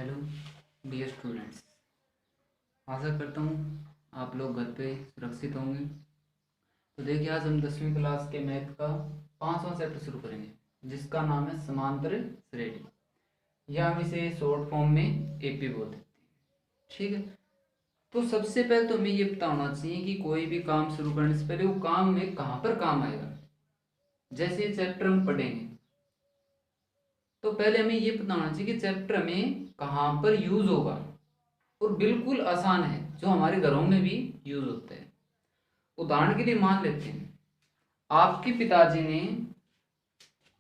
Hello dear students, आशा करता हूँ आप लोग घर पे सुरक्षित होंगे। तो देखिए, आज हम 10वीं क्लास के मैथ का 5वां चैप्टर शुरू करेंगे जिसका नाम है समांतर श्रेणी, या हम इसे शॉर्ट फॉर्म में एपी बोलते हैं। ठीक है, तो सबसे पहले तो हमें ये पता होना चाहिए कि कोई भी काम शुरू करने से पहले वो काम में कहाँ पर काम आएगा। जैसे ये चैप्टर हम पढ़ेंगे तो पहले हमें ये पता होना चाहिए कि चैप्टर में कहाँ पर यूज होगा, और बिल्कुल आसान है, जो हमारे घरों में भी यूज होता है। उदाहरण के लिए मान लेते हैं, आपके पिताजी ने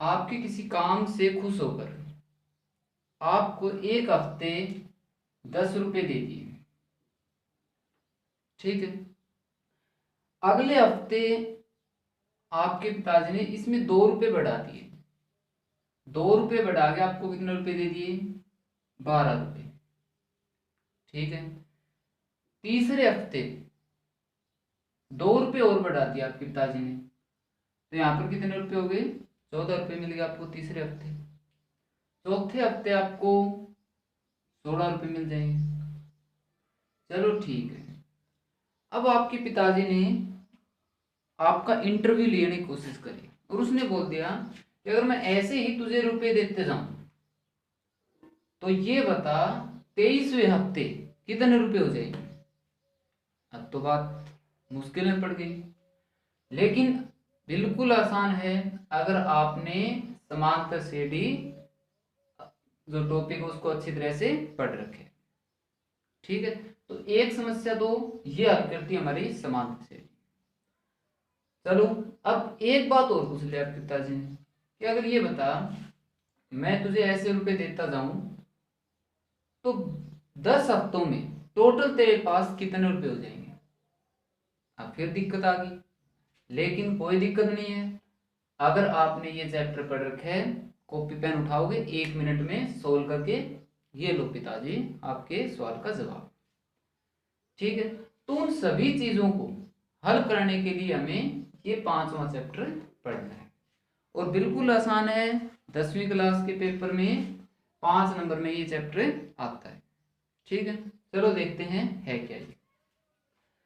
आपके किसी काम से खुश होकर आपको एक हफ्ते 10 रुपए दे दिए। ठीक है, अगले हफ्ते आपके पिताजी ने इसमें 2 रुपए बढ़ा दिए। 2 रुपए बढ़ा के आपको कितने रुपए दे दिए? 12 रुपए। ठीक है, तीसरे हफ्ते 2 रुपए और बढ़ा दिया आपके पिताजी ने, तो यहाँ पर कितने रुपए हो गए? 14 रुपए मिल गए आपको तीसरे हफ्ते। चौथे हफ्ते आपको 16 रुपए मिल जाएंगे। चलो ठीक है, अब आपके पिताजी ने आपका इंटरव्यू लेने की कोशिश करी और उसने बोल दिया कि अगर मैं ऐसे ही तुझे रुपए देते जाऊं तो ये बता 23वें हफ्ते कितने रुपए हो जाएंगे। अब तो बात मुश्किल में पड़ गई, लेकिन बिल्कुल आसान है अगर आपने समांतर श्रेणी जो टॉपिक है उसको अच्छी तरह से पढ़ रखे। ठीक है, तो एक समस्या तो ये हल करती है हमारी समांतर श्रेणी। चलो, अब एक बात और पूछ लिया पिताजी ने कि अगर ये बता मैं तुझे ऐसे रुपए देता जाऊं तो 10 हफ्तों में टोटल तेरे पास कितने रुपए हो जाएंगे। अब फिर दिक्कत आ गई, लेकिन कोई दिक्कत नहीं है। अगर आपने ये चैप्टर पढ़ रखे है, कॉपी पेन उठाओगे 1 मिनट में सोल्व करके ये लो पिताजी आपके सवाल का जवाब। ठीक है, तो उन सभी चीजों को हल करने के लिए हमें ये 5वां चैप्टर पढ़ना है, और बिल्कुल आसान है। 10वीं क्लास के पेपर में 5 नंबर में ये चैप्टर आता है। ठीक है, चलो देखते हैं है क्या ये।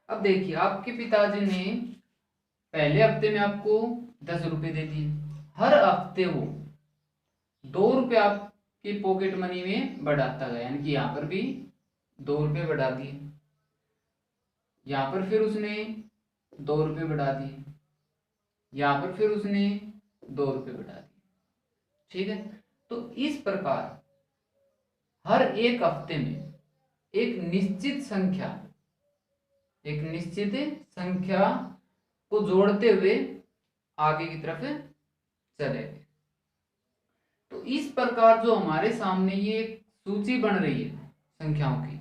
अब देखिए, आपके पिताजी ने पहले हफ्ते में आपको 10 रुपए दे दिए। हर हफ्ते वो 2 रुपए आपकी पॉकेट मनी में बढ़ाता गया, यानी कि यहाँ पर भी 2 रुपए बढ़ा दिए, यहाँ पर फिर उसने 2 रुपए बढ़ा दिए, यहाँ पर फिर उसने 2 रुपए बढ़ा दिए। ठीक है, तो इस प्रकार हर एक हफ्ते में एक निश्चित संख्या को जोड़ते हुए आगे की तरफ चले गए। तो इस प्रकार जो हमारे सामने ये एक सूची बन रही है संख्याओं की,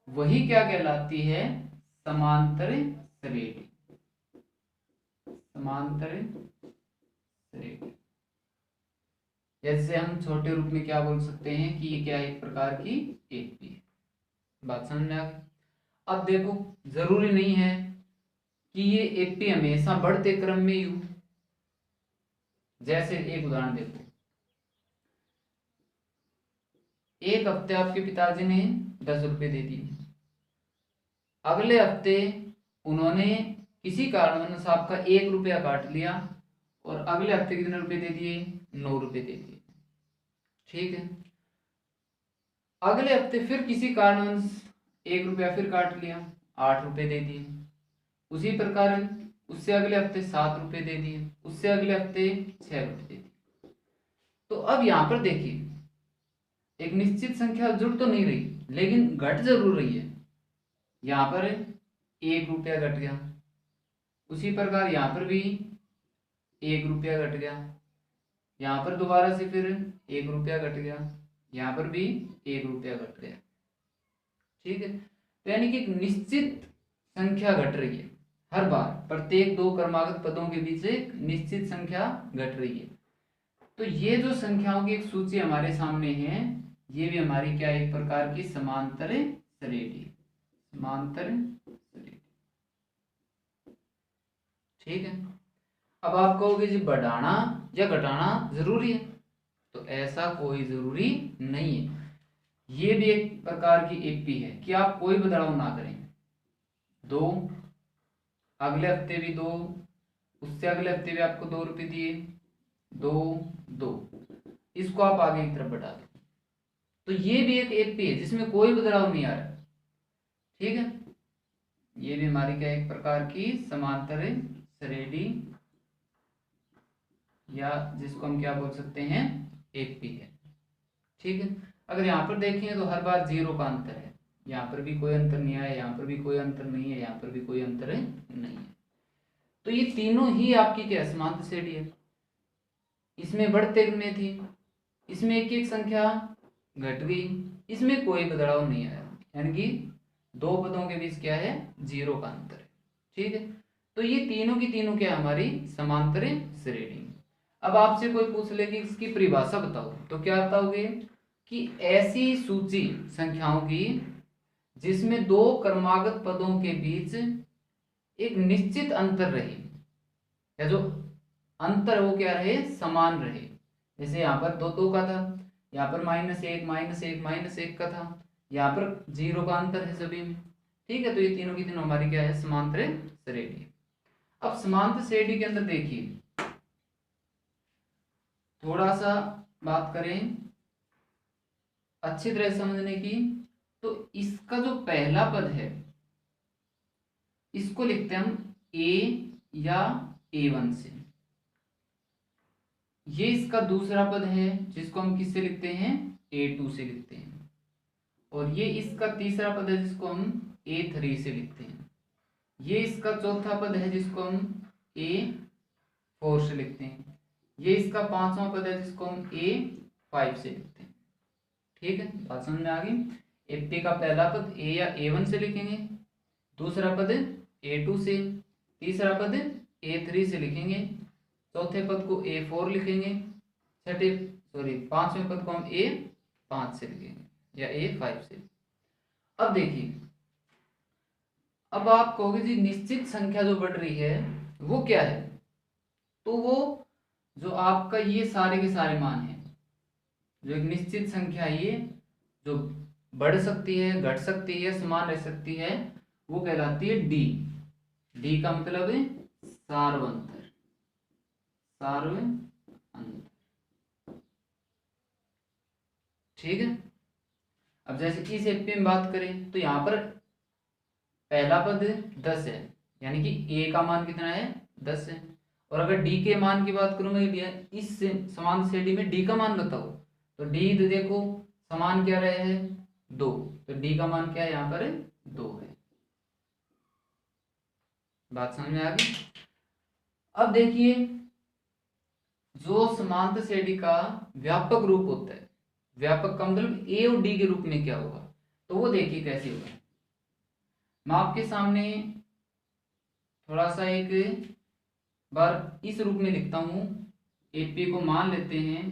वही क्या कहलाती है? समांतर श्रेणी। समांतर श्रेणी, जैसे हम छोटे रूप में क्या बोल सकते हैं कि ये क्या है? एक प्रकार की एपी है। बात समझ में आ गई? अब देखो, जरूरी नहीं है कि ये एपी हमेशा बढ़ते क्रम में ही हो। जैसे एक उदाहरण देखो, एक हफ्ते आपके पिताजी ने 10 रुपए दे दिए, अगले हफ्ते उन्होंने किसी कारणवश आपका 1 रुपया काट लिया और अगले हफ्ते कितने रुपए दे दिए? 9 रुपए दे दिए। ठीक है, अगले हफ्ते फिर किसी कारणवश 1 रुपया फिर काट लिया, 8 रुपए दे दिए। उसी प्रकार उससे अगले हफ्ते 7 रुपए दे दिए, उससे अगले हफ्ते 6 रुपए दे दिए। तो अब यहाँ पर देखिए, एक निश्चित संख्या जुड़ तो नहीं रही, लेकिन घट जरूर रही है। यहाँ पर 1 रुपया घट गया, उसी प्रकार यहाँ पर भी 1 रुपया घट गया, यहाँ पर दोबारा से फिर 1 रुपया घट गया, यहाँ पर भी 1 रुपया घट गया। ठीक है, तो यानी कि एक निश्चित संख्या घट रही है हर बार, प्रत्येक 2 क्रमागत पदों के बीच एक निश्चित संख्या घट रही है। तो ये जो संख्याओं की एक सूची हमारे सामने है, ये भी हमारी क्या एक प्रकार की समांतर श्रेणी। समांतर श्रेणी। ठीक है, अब आप कहोगे जी बढ़ाना या घटाना जरूरी है, तो ऐसा कोई जरूरी नहीं है। ये भी एक प्रकार की एपी है कि आप कोई बदलाव ना करें। 2, अगले हफ्ते भी 2, उससे अगले हफ्ते भी आपको 2 रुपये दिए, 2 2, इसको आप आगे की तरफ बढ़ा दो। तो ये भी एक एपी है जिसमें कोई बदलाव नहीं आ रहा। ठीक है, ये भी हमारी क्या एक प्रकार की समांतर श्रेणी या जिसको हम क्या बोल सकते हैं, एपी है। ठीक है, अगर यहाँ पर देखें तो हर बार 0 का अंतर है, यहाँ पर भी कोई अंतर नहीं आया, यहाँ पर भी कोई अंतर नहीं है, यहाँ पर भी कोई अंतर नहीं है। तो ये तीनों ही आपकी क्या समांतर श्रेणी है। इसमें बढ़ते में थी, इसमें एक एक संख्या घट गई, इसमें कोई बदलाव नहीं आया, यानी कि 2 पदों के बीच क्या है, 0 का अंतर है। ठीक है, तो ये तीनों की तीनों क्या हमारी समांतर श्रेणी। अब आपसे कोई पूछ ले कि इसकी परिभाषा बताओ, तो क्या बताओगे कि ऐसी सूची संख्याओं की जिसमें 2 क्रमागत पदों के बीच एक निश्चित अंतर रहे, या जो अंतर वो क्या रहे, समान रहे। जैसे यहाँ पर 2 2 का था, यहाँ पर -1 -1 -1 का था, यहाँ पर 0 का अंतर है सभी में। ठीक है, तो ये तीनों की तीनों हमारी क्या है, समांतर श्रेणी। अब समांतर श्रेणी के अंदर देखिए, थोड़ा सा बात करें अच्छी तरह समझने की, तो इसका जो पहला पद है इसको लिखते हैं हम ए या A1 से। ये इसका दूसरा पद है जिसको हम किससे लिखते हैं, A2 से लिखते हैं। और ये इसका तीसरा पद है जिसको हम A3 से लिखते हैं। ये इसका चौथा पद है जिसको हम A4 से लिखते हैं। ये इसका पांचवा पद है जिसको हम A5 से लिखते हैं। ठीक है, बात समझ में आ गई। एपी का पहला पद ए या A1 से लिखेंगे, दूसरा पद A2 से, तीसरा पद A3 से लिखेंगे, चौथे पद को A4 लिखेंगे, पांचवें पद को हम A5 से लिखेंगे या A5 से। अब देखिए, अब आप कहोगे जी निश्चित संख्या जो बढ़ रही है वो क्या है, तो वो जो आपका ये सारे के सारे मान है, जो एक निश्चित संख्या है ये जो बढ़ सकती है, घट सकती है, समान रह सकती है, वो कहलाती है डी। डी का मतलब है सार्वंतर, सार्वंतर। ठीक है, अब जैसे इस एपी में बात करें तो यहाँ पर पहला पद 10 है, यानी कि ए का मान कितना है, 10 है। और अगर डी के मान की बात करूं मैं, इस समान श्रेणी में डी का मान बताओ, तो डी तो देखो समान क्या रहे हैं, 2, तो डी का मान क्या है यहाँ पर, 2 है। बात समझ में आ गई। अब देखिए, जो समांतर श्रेणी का व्यापक रूप होता है, व्यापक का मतलब ए और डी के रूप में क्या होगा, तो वो देखिए कैसे होगा। मैं आपके सामने थोड़ा सा एक बार इस रूप में लिखता हूं। एपी को मान लेते हैं,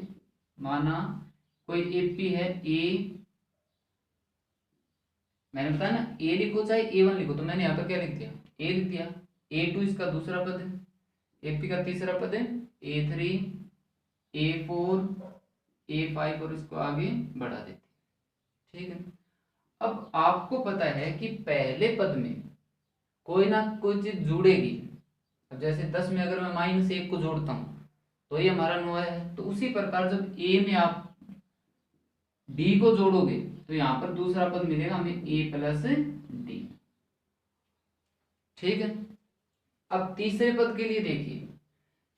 माना कोई एपी है ए, मैंने बताया ना ए लिखो चाहे A1 लिखो, तो मैंने यहाँ पर क्या लिख दिया, ए लिख दिया। A2 इसका दूसरा पद है, एपी का तीसरा पद है A3, A4, A5 और इसको आगे बढ़ा देते। ठीक है, अब आपको पता है कि पहले पद में कोई ना कोई चीज जुड़ेगी। अब जैसे 10 में अगर मैं -1 को जोड़ता हूं तो ये हमारा 9 है, तो उसी प्रकार जब ए में आप डी को जोड़ोगे तो यहाँ पर दूसरा पद मिलेगा हमें A+D। ठीक है, अब तीसरे पद के लिए देखिए,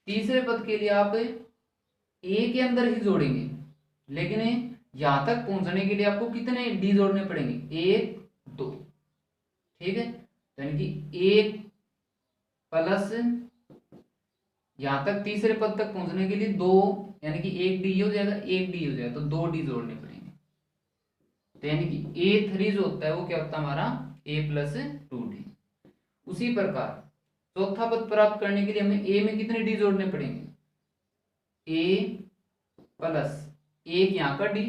तीसरे पद के लिए आप ए के अंदर ही जोड़ेंगे, लेकिन यहां तक पहुंचने के लिए आपको कितने डी जोड़ने पड़ेंगे, 1 2। ठीक है, यानी कि 1 प्लस यहां तक तीसरे पद तक पहुंचने के लिए 2, यानी कि 1 डी हो जाएगा, 1 डी हो जाएगा, तो 2 डी जोड़ने पड़ेंगे। तो यानी कि A3 जो होता है वो क्या होता है हमारा A+2D। उसी प्रकार चौथा पद प्राप्त करने के लिए हमें ए में कितने डी जोड़ने पड़ेंगे, A प्लस 1 यहाँ का डी,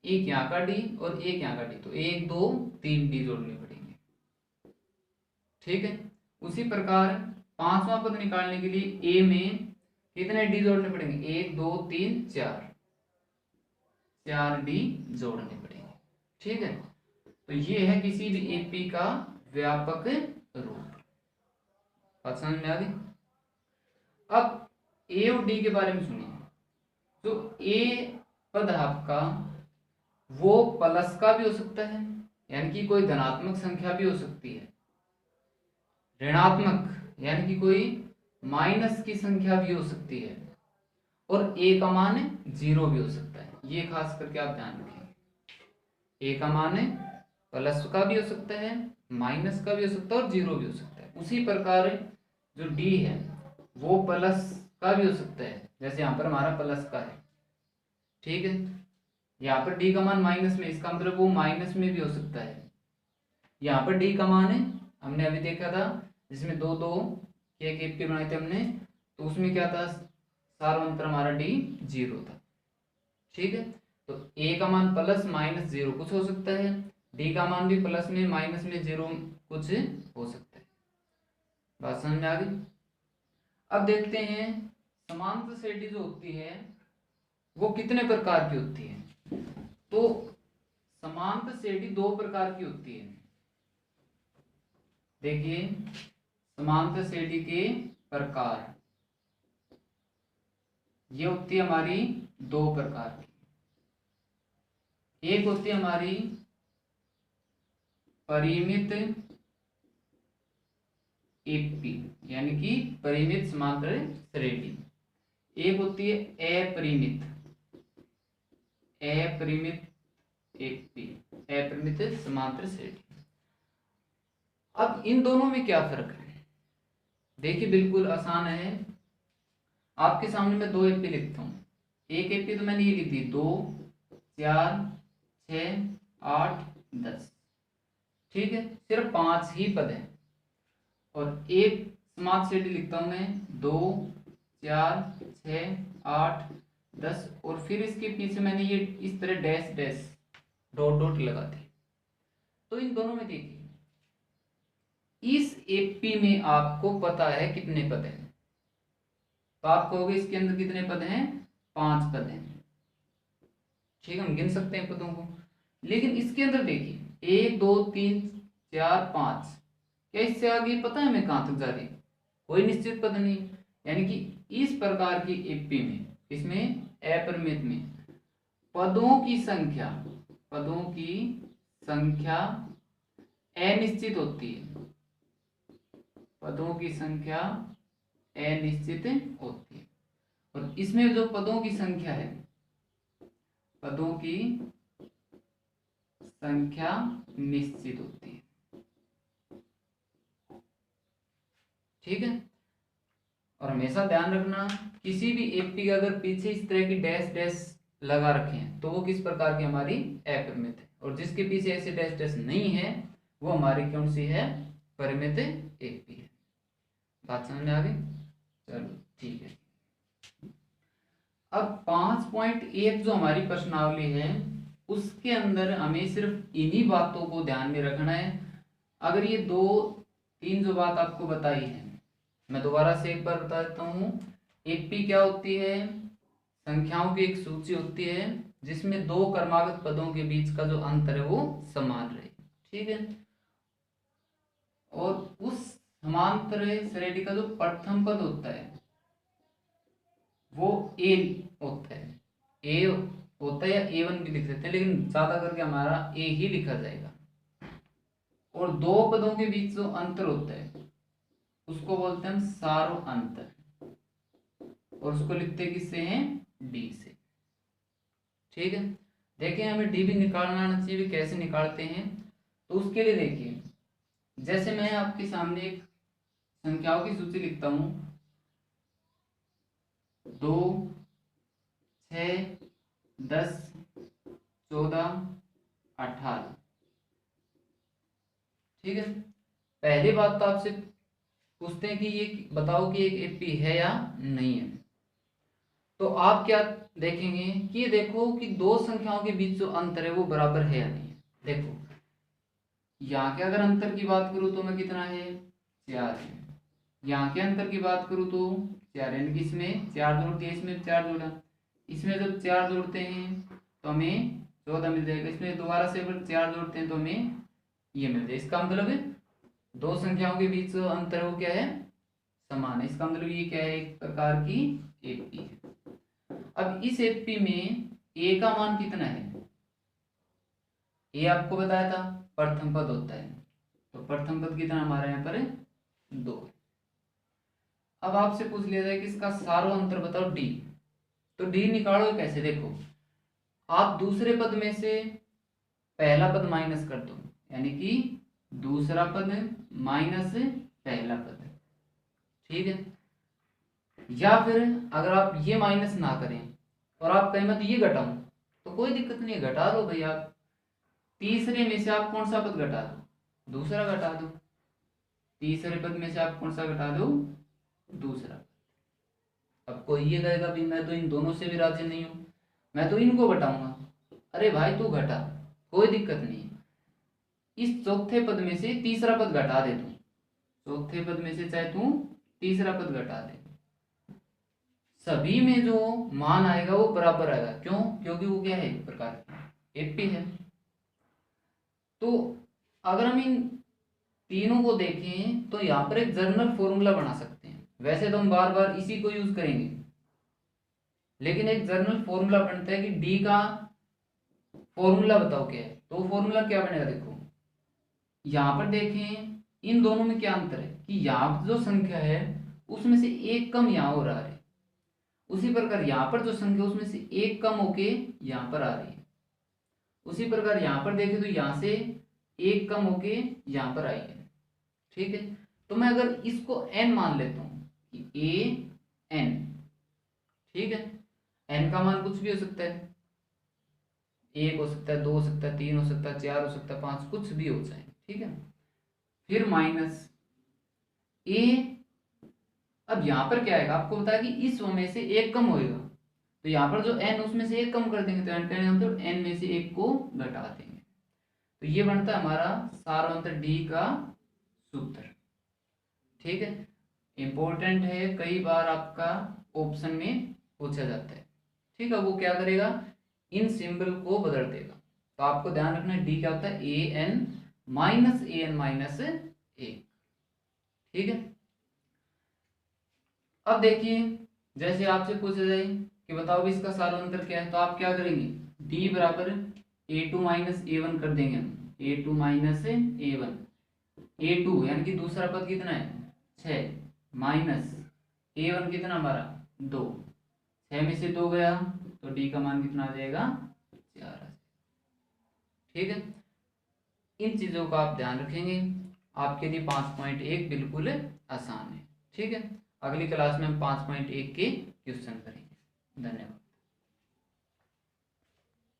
1 यहाँ का डी और 1 यहाँ का डी, तो 1 2 3 डी जोड़ने पड़ेंगे। ठीक है, उसी प्रकार पांचवा पद निकालने के लिए ए में कितने डी जोड़ने पड़ेंगे, 1 2 3 4, 4 डी जोड़ने पड़ेंगे। ठीक है, तो ये है किसी भी एपी का व्यापक रूप। बात समझ में आ गई। अब ए और डी के बारे में सुनिए। तो ए पद आपका वो प्लस का भी हो सकता है, यानी कि कोई धनात्मक संख्या भी हो सकती है, ऋणात्मक यानी कि कोई माइनस की संख्या भी हो सकती है, और ए का मान 0 भी हो सकता है। ये खास करके आप ध्यान रखें, ए का मान प्लस का भी हो सकता है, माइनस का भी हो सकता है और 0 भी हो सकता है। उसी प्रकार जो डी है वो प्लस का भी हो सकता है, जैसे यहाँ पर हमारा प्लस का है, ठीक है। यहाँ पर डी का मान माइनस में, इसका मतलब वो माइनस में भी हो सकता है। यहाँ पर डी का मान है, हमने अभी देखा था जिसमें दो दो एक एक के बनाए थे हमने, तो उसमें क्या था, सार्वंतर हमारा डी 0 था, ठीक है। तो ए का मान प्लस माइनस 0 कुछ हो सकता है, डी का मान भी प्लस में माइनस में 0 कुछ हो सकता है। बात समझ में आ गई। अब देखते हैं समांतर श्रेणी जो होती है वो कितने प्रकार की होती है। तो समांतर श्रेणी 2 प्रकार की होती है। देखिए समांतर श्रेणी के प्रकार ये होती है हमारी 2 प्रकार की। एक होती है हमारी परिमित एपी यानी कि परिमित समांतर श्रेणी, एक होती है अपरिमित एपी अपरिमित समांतर श्रेणी। अब इन दोनों में क्या फर्क है, देखिए बिल्कुल आसान है। आपके सामने मैं 2 एपी लिखता हूँ, एक एपी तो मैंने ये लिख दी 2 4 6 8 10, ठीक है, सिर्फ 5 ही पद हैं। और एक समांतर श्रेणी लिखता हूं मैं 2 4 6 8 10, और फिर इसके पीछे मैंने ये इस तरह डैश डैश डॉट डॉट लगा दी। तो इन दोनों में देखिए इस एपी में आपको पता है कितने पद हैं, तो आप कहोगे इसके अंदर कितने पद हैं, 5 पद हैं, ठीक है, हम गिन सकते हैं पदों को। लेकिन इसके अंदर देखिए 1 2 3 4 5, क्या इससे आगे पता है हमें कहां तक जा रही, कोई निश्चित पद नहीं। यानी कि इस प्रकार की एपी में, इसमें अपरिमित में पदों की संख्या अनिश्चित होती है, पदों की संख्या अनिश्चित होती है। और इसमें जो पदों की संख्या है, पदों की संख्या निश्चित होती है, ठीक है। और हमेशा ध्यान रखना किसी भी एपी का अगर पीछे इस तरह की डैश डैश लगा रखे हैं तो वो किस प्रकार की हमारी अपरिमित है, और जिसके पीछे ऐसे डैश डैश नहीं है वो हमारी कौन सी है, परिमित एपी है। बात समझ में आ गई, चलो ठीक है। अब 5.1 जो हमारी प्रश्नावली है उसके अंदर हमें सिर्फ इन्हीं बातों को ध्यान में रखना है। अगर ये 2 3 जो बात आपको बताई है, मैं दोबारा से एक बार बता देता हूँ। एपी क्या होती है, संख्याओं की एक सूची होती है जिसमें 2 क्रमागत पदों के बीच का जो अंतर है वो समान रहे, ठीक है। और उस समांतर श्रेणी का जो प्रथम पद होता है वो ए होता है, ए होता है या A1 भी लिख सकते हैं, लेकिन ज्यादा करके हमारा ए ही लिखा जाएगा। और 2 पदों के बीच जो अंतर होता है उसको बोलते हैं हम सारो अंतर, और उसको लिखते किससे हैं, डी से, ठीक है। देखिए हमें डी भी निकालना आना चाहिए, कैसे निकालते हैं, तो उसके लिए देखिए जैसे मैं आपके सामने एक संख्याओं की सूची लिखता हूं 2 6 10 14 18, ठीक है। पहली बात तो आपसे पूछते हैं कि ये बताओ कि एक एपी है या नहीं है, तो आप क्या देखेंगे कि ये देखो कि 2 संख्याओं के बीच जो अंतर है वो बराबर है या नहीं है। देखो यहाँ के अगर अंतर की बात करूँ तो मैं कितना है, 4 है, यहाँ के अंतर की बात करूँ तो 4, यानी कि इसमें 4 जोड़ दिए, इसमें 4 जोड़ा, इसमें जब 4 जोड़ते हैं तो हमें 14 मिल जाएगा। इसमें दोबारा से अगर 4 जोड़ते हैं तो हमें ये मिल जाए। इसका मतलब है दो संख्याओं के बीच अंतर वो क्या है, समान है। इसका मतलब ये क्या है, एक प्रकार की एपी है। अब इस एपी में ए का मान कितना है, ए आपको बताया था प्रथम पद होता है, तो प्रथम पद कितना हमारे यहाँ पर है 2। अब आपसे पूछ लिया जाए कि इसका सारो अंतर बताओ डी, तो डी निकालो कैसे, देखो आप दूसरे पद में से पहला पद माइनस कर दो, यानी कि दूसरा पद माइनस पहला पद, ठीक है। या फिर अगर आप ये माइनस ना करें और आप कहें मैं तो ये घटाऊं, तो कोई दिक्कत नहीं है, घटा दो भाई। आप तीसरे में से आप कौन सा पद घटा दो, दूसरा घटा दो। तीसरे पद में से आप कौन सा घटा दो, दूसरा। अब कोई ये कहेगा भी मैं तो इन दोनों से भी राजी नहीं हूं, मैं तो इनको घटाऊंगा। अरे भाई तू घटा, कोई दिक्कत नहीं है। इस चौथे पद में से तीसरा पद घटा दे तू, चौथे पद में से चाहे तू तीसरा पद घटा दे, सभी में जो मान आएगा वो बराबर आएगा। क्यों, क्योंकि वो क्या है, एक प्रकार की एपी है। तो अगर हम इन तीनों को देखें तो यहाँ पर एक जनरल फॉर्मूला बना सकते हैं। वैसे तो हम बार बार इसी को यूज करेंगे, लेकिन एक जनरल फॉर्मूला बनता है कि डी का फॉर्मूला बताओ क्या है, तो वो फॉर्मूला क्या बनेगा, देखो यहाँ पर देखें इन दोनों में क्या अंतर है कि यहाँ जो संख्या है उसमें से एक कम यहाँ हो रहा है, उसी प्रकार यहाँ पर जो संख्या उसमें से एक कम होके यहाँ पर आ रही है। उसी प्रकार यहाँ पर देखें तो यहाँ से एक कम होके यहाँ पर आई है, ठीक है। तो मैं अगर इसको n मान लेता हूँ कि a n, ठीक है, n का मान कुछ भी हो सकता है, 1 हो सकता है, 2 हो सकता है, 3 हो सकता है, 4 हो सकता है, 5, कुछ भी हो जाए, ठीक है। फिर माइनस a, अब यहाँ पर क्या आएगा, आपको बताया कि इस में से एक कम होएगा, तो यहाँ पर जो n उसमें से एक कम कर देंगे, तो n का मतलब n में से एक को घटा देंगे। तो ये बनता है हमारा सारांतर डी का सूत्र, ठीक है। इंपॉर्टेंट है, कई बार आपका ऑप्शन में पूछा जाता है, ठीक है। वो क्या करेगा, इन सिंबल को बदल देगा। तो आपको ध्यान रखना है डी क्या होता है, ए एन माइनस ए, ठीक है। अब देखिए जैसे आपसे पूछा जाए कि बताओ भी इसका सारांतर क्या है, तो आप क्या करेंगे, डी बराबर a2 माइनस a1 कर देंगे हम, a2 माइनस a1, a2 यानी कि दूसरा पद कितना है 6 माइनस a1 कितना हमारा 2, 6 में से 2 गया तो d का मान कितना आ जाएगा 4, ठीक है। इन चीजों का आप ध्यान रखेंगे, आपके लिए 5.1 बिल्कुल आसान है, ठीक है। अगली क्लास में हम 5.1 के क्वेश्चन करेंगे। धन्यवाद।